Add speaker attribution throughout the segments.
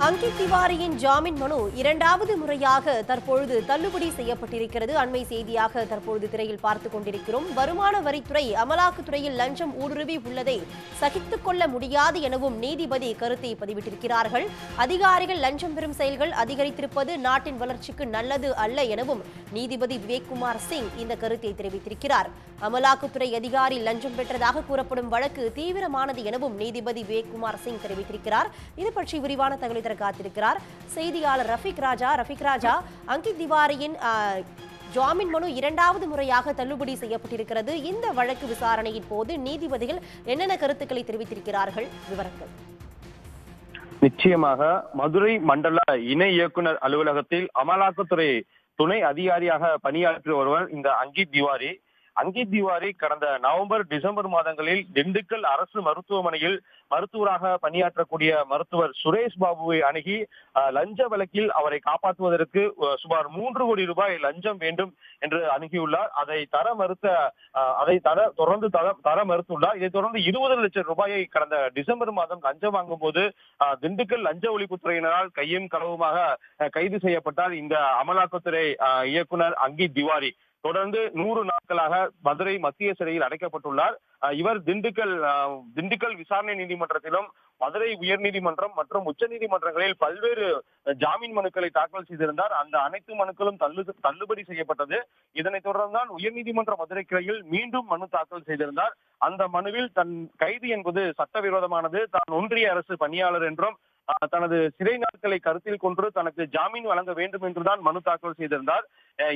Speaker 1: அங்கித் திவாரியின் ஜாமீன் மனு இரண்டாவது முறையாக தற்பொழுது தள்ளுபடி செய்யப்பட்டிருக்கிறது. அண்மை செய்தியாக தற்பொழுது திரையில் பார்த்துக் கொண்டிருக்கிறோம். வருமான வரித்துறை அமலாக்கத்துறையில் லஞ்சம் ஊடுருவி உள்ளதை சகித்துக் கொள்ள முடியாது எனவும் நீதிபதி கருத்தை பதிவிட்டிருக்கிறார்கள். அதிகாரிகள் லஞ்சம் பெறும் செயல்கள் அதிகரித்திருப்பது நாட்டின் வளர்ச்சிக்கு நல்லது அல்ல எனவும் நீதிபதி விவேக்குமார் சிங் இந்த கருத்தை தெரிவித்திருக்கிறார். அமலாக்கத்துறை அதிகாரி லஞ்சம் பெற்றதாக கூறப்படும் வழக்கு தீவிரமானது எனவும் நீதிபதி விவேக்குமார் சிங் தெரிவித்திருக்கிறார். இது பற்றி விரிவான தகவலை தர காத்திருக்கிறார் செய்தியாளர் ரஃபீக் ராஜா. அங்கித் திவாரியின் ஜாமீன் மனு இரண்டாவது முறையாக தள்ளுபடி செய்யப்பட்டிருக்கிறது. இந்த வழக்கு விசாரணையின் போது நீதிபதிகள் என்னென்ன கருத்துக்களை தெரிவித்திருக்கிறார்கள்? விவரங்கள்.
Speaker 2: நிச்சயமாக மதுரை மண்டல இணை இயக்குனர் அலுவலகத்தில் அமலாக்கத்துறை துணை அதிகாரியாக பணியாற்றி வருவர் இந்த அங்கித் திவாரி கடந்த நவம்பர் டிசம்பர் மாதங்களில் திண்டுக்கல் அரசு மருத்துவமனையில் மருத்துவராக பணியாற்றக்கூடிய மருத்துவர் சுரேஷ் பாபுவை அணுகி லஞ்ச வழக்கில் அவரை காப்பாற்றுவதற்கு சுமார் 3 கோடி ரூபாய் லஞ்சம் வேண்டும் என்று அணுகியுள்ளார். அதை தொடர்ந்து தர மறுத்துள்ளார். இதைத் தொடர்ந்து 20 லட்சம் ரூபாயை கடந்த டிசம்பர் மாதம் லஞ்சம் வாங்கும் போது திண்டுக்கல் லஞ்ச ஒழிப்புத்துறையினரால் கையும் களவுமாக கைது செய்யப்பட்டார் இந்த அமலாக்கத்துறை இயக்குனர் அங்கித் திவாரி. தொடர்ந்து 100 நாட்களாக மதுரை மத்திய சிறையில் அடைக்கப்பட்டுள்ளார். இவர் திண்டுக்கல் விசாரணை நீதிமன்றத்திலும் மதுரை உயர்நீதிமன்றம் மற்றும் உச்ச நீதிமன்றங்களில் பல்வேறு ஜாமீன் மனுக்களை தாக்கல் செய்திருந்தார். அந்த அனைத்து மனுக்களும் தள்ளுபடி செய்யப்பட்டது. இதனைத் தொடர்ந்தான் உயர்நீதிமன்ற மதுரை கிளையில் மீண்டும் மனு தாக்கல் செய்திருந்தார். அந்த மனுவில் தன் கைது என்பது சட்டவிரோதமானது, தான் ஒன்றிய அரசு பணியாளர் என்றும் தனது சிறை நாட்களை கருத்தில் கொண்டு தனக்கு ஜாமீன் வழங்க வேண்டும் என்றுதான் மனு தாக்கல் செய்திருந்தார்.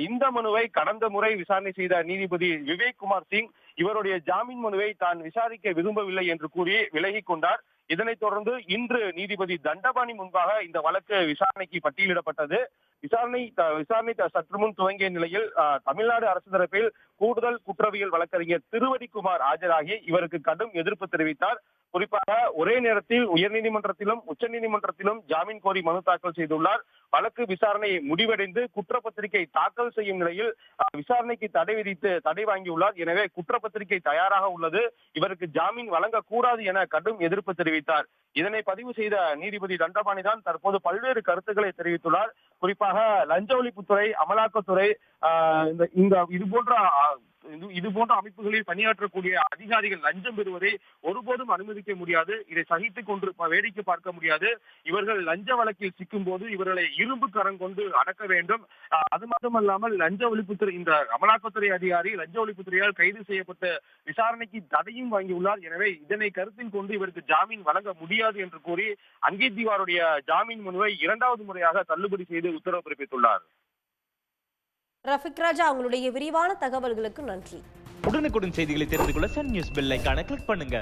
Speaker 2: இந்த மனுவை கடந்த முறை விசாரணை செய்த நீதிபதி விவேக்குமார் சிங் இவருடைய ஜாமீன் மனுவை தான் விசாரிக்க விரும்பவில்லை என்று கூறி விலகிக் கொண்டார். இதனைத் தொடர்ந்து இன்று நீதிபதி தண்டபாணி முன்பாக இந்த வழக்கு விசாரணைக்கு பட்டியலிடப்பட்டது. விசாரணை சற்று முன் துவங்கிய நிலையில் தமிழ்நாடு அரசு தரப்பில் கூடுதல் குற்றவியல் வழக்கறிஞர் திருவடிக்குமார் ஆஜராகி இவருக்கு கடும் எதிர்ப்பு தெரிவித்தார். குறிப்பாக ஒரே நேரத்தில் உயர்நீதிமன்றத்திலும் உச்ச நீதிமன்றத்திலும் ஜாமீன் கோரி மனு தாக்கல் செய்துள்ளார். வழக்கு விசாரணை முடிவடைந்து குற்றப்பத்திரிகை தாக்கல் செய்யும் நிலையில் விசாரணைக்கு தடை வாங்கியுள்ளார். எனவே குற்றப்பத்திரிகை தயாராக உள்ளது, இவருக்கு ஜாமீன் வழங்கக்கூடாது என கடும் எதிர்ப்பு தெரிவித்தார். இதனை பதிவு செய்த நீதிபதி தண்டபாணி தான் தற்போது பல்வேறு கருத்துக்களை தெரிவித்துள்ளார். குறிப்பாக லஞ்ச ஒழிப்புத்துறை, அமலாக்கத்துறை, இது போன்ற அமைப்புகளில் பணியாற்றக்கூடிய அதிகாரிகள் லஞ்சம் பெறுவதை ஒருபோதும் அனுமதிக்க முடியாது. இதை சகித்துக் கொண்டு வேடிக்கை பார்க்க முடியாது. இவர்கள் லஞ்ச வழக்கில் சிக்கும் போது இவர்களை இரும்பு கரம் கொண்டு அடக்க வேண்டும். அது மட்டுமல்லாமல் லஞ்ச ஒழிப்புத்துறை இந்த அமலாக்கத்துறை அதிகாரி லஞ்ச ஒழிப்புத்துறையால் கைது செய்யப்பட்ட விசாரணைக்கு தடையும் வாங்கியுள்ளார். எனவே இதனை கருத்தில் கொண்டு இவருக்கு ஜாமீன் வழங்க முடியாது என்று கூறி அங்கித் திவாருடைய ஜாமீன் மனுவை இரண்டாவது முறையாக தள்ளுபடி செய்து உத்தரவு பிறப்பித்துள்ளார்.
Speaker 1: ரஃபீக் ராஜா, உங்களுடைய விரிவான தகவல்களுக்கு நன்றி.
Speaker 3: உடனுக்குடன் செய்திகளை தெரிந்து கொள்ள சன் நியூஸ் பெல் ஐகானை கிளிக் பண்ணுங்க.